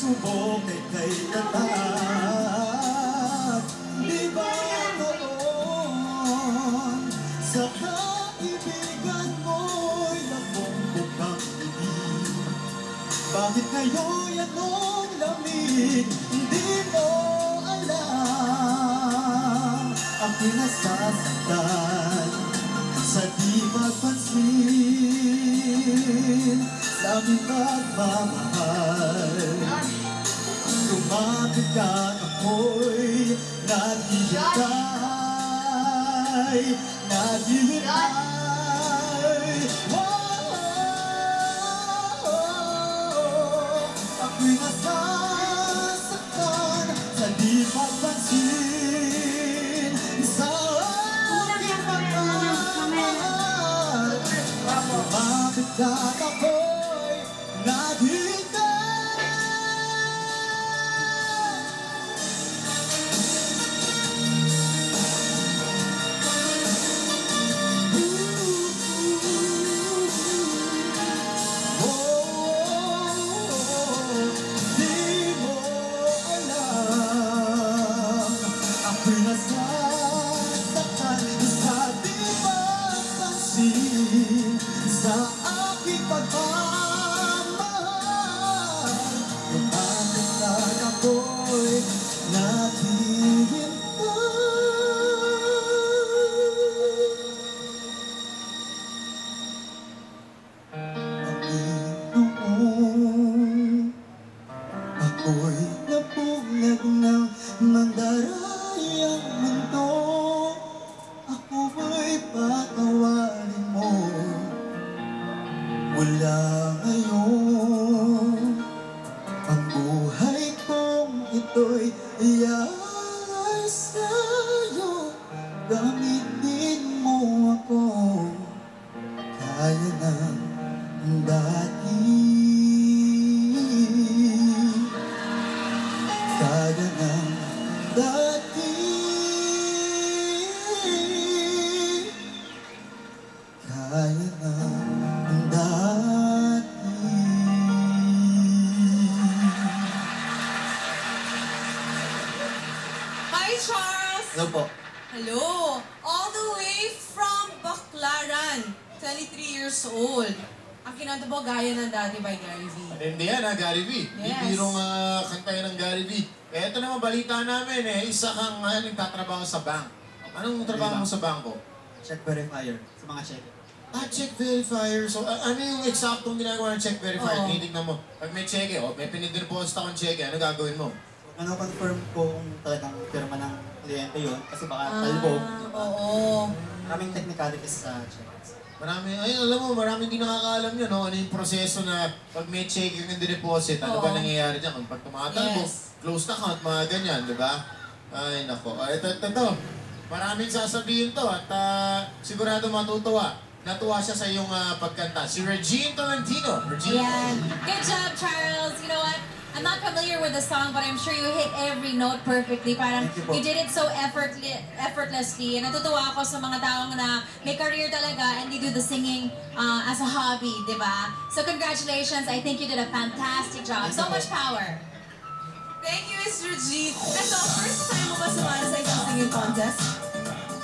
subok ay kay tatat. Di ba noon sa kaibigan mo'y nabumbog ang ibig? Bakit ngayon anong lamig? Hindi mo alam. Ako'y nasasaktan sa di magpansin sa aming pagmamahal. Lumapit ka, ako'y naghihintay, naghihintay. Ako'y nasasaktan sa di magpansin sa aming pagmamahal. Lumapit ka, ako'y naghihintay. Di mo alam, ako'y nasasaktan sa di magpansin sa aking pagmamahal. Lumapit lang ako'y naghihintay. Noon ako'y nabulag ng mandarayang mundo. Ako ba'y patawarin mo? Mula ngayon, ang buhay kong ito'y iyalay sa'yo. Gamitin mo ako kaya ng dati. Kaya ng dati. Kaya ng dati. Hi, Charles! Hello po. Hello! All the way from Baclaran, 23 years old. Ang kinanta po, Gaya ng Dati by Gary V. Hindi yan Gary V. Yes. Bibirong kanta yan ng Gary V. Ito naman, balita namin isa kang nagtatrabaho sa bank. Anong trabaho mo sa bangko? Check verifier sa mga check. Check verifier. So, ano yung eksaktong ginagawa ng check verifier? Oo. Tinitignan mo, pag may cheque, may pinideposit akong cheque, ano gagawin mo? So, confirm ko kung talagang pirma ng kliyente yun kasi baka talbog. Oo. Maraming technicalities sa check. Marami, alam mo, maraming hindi nakakaalam yun, no? Ano yung proseso na pag may cheque yung deposit, ano ba Oo. nangyayari dyan? Kung pag tumatalbo, Yes. closed account, mga ganyan, di ba? Ay, nako. Ito. Maraming sasabihin to at sigurado matutuwa. Natuwa siya sa iyong pagkanta. Si Regine Tolentino. Regine. Yan. Good job, Charles. You know what? I'm not familiar with the song, but I'm sure you hit every note perfectly. Parang Thank you po. you did it so effortlessly. And natutuwa ako sa mga taong na may career talaga and they do the singing as a hobby, di ba? So congratulations. I think you did a fantastic job. So much power. Thank you, Miss Regine. Ito, first time mo ba sumali sa isang singing contest?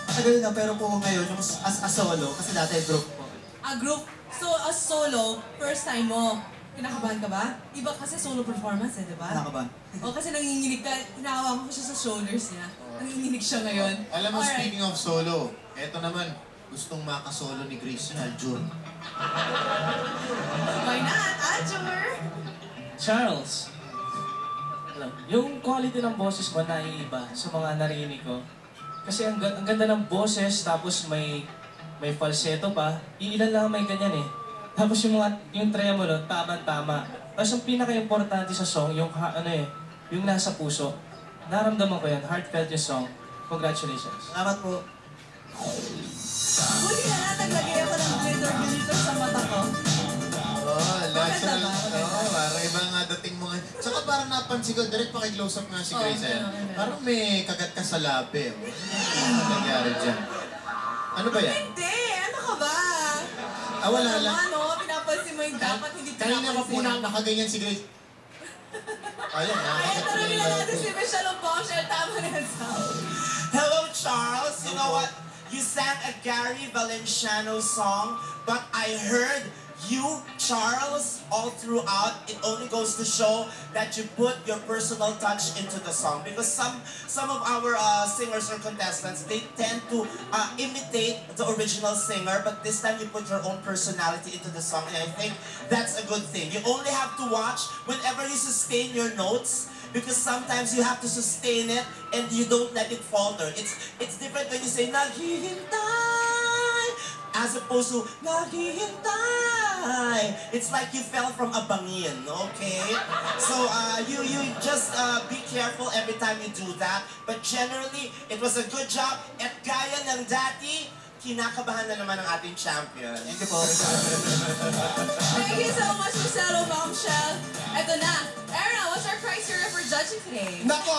Matagal na pero po ngayon yung as a solo kasi dati group po. A group. So, as solo, first time mo. Kinakabahan ka ba? Iba kasi solo performance di ba? Nakaban. O kasi nanginginig ka, hinahawakan ko siya sa shoulders niya. Nanginginig siya ngayon. Alam mo, Alright. speaking of solo, eto naman, gustong makasolo ni Grace Aljur. Why not? Ajur! Charles, alam, yung quality ng boses mo naiiba sa mga narinig ko. Kasi ang ganda ng boses, tapos may falsetto pa. Iilan lang may ganyan eh. Tapos yung tremolo, tama-tama. Tapos yung pinaka-importante sa song, yung yung nasa puso. Naramdaman ko yan, heartfelt yung song. Congratulations. Salamat po. Buti na lang, naglagay ako ng glitter sa mata ko. Natural. Maganda ba? Parang ibang dating mo. Tsaka parang napansin ko, direct paki-close up nga si Grace. Ano. Parang may kagat ka sa labi. Ano nangyari dyan? Ano ba yan? Hindi! Ano ka ba? Wala lang. Ano, pinapansin mo yung dapat hindi Kanina pa po pinapansin. nakaganyan si Grace. Ayun, Kaya tanongin na natin si Michelle ng Bombshell. Tama na yan, Sam. Hello, Charles. You know what? You sang a Gary Valenciano song, but I heard you, Charles, all throughout. It only goes to show that you put your personal touch into the song, because some of our singers or contestants, they tend to imitate the original singer, but this time you put your own personality into the song, and I think that's a good thing. You only have to watch whenever you sustain your notes, because sometimes you have to sustain it and you don't let it falter. It's different when you say naghihintay as opposed to naghihintay. It's like you fell from a bangin, okay? So you just be careful every time you do that. But generally, it was a good job. At gaya ng dati, kinakabahan na naman ang ating champion. Thank you po. Thank you so much, Michelle ng Bombshell. Ito na. Erna, what's our criteria for judging today? Nako,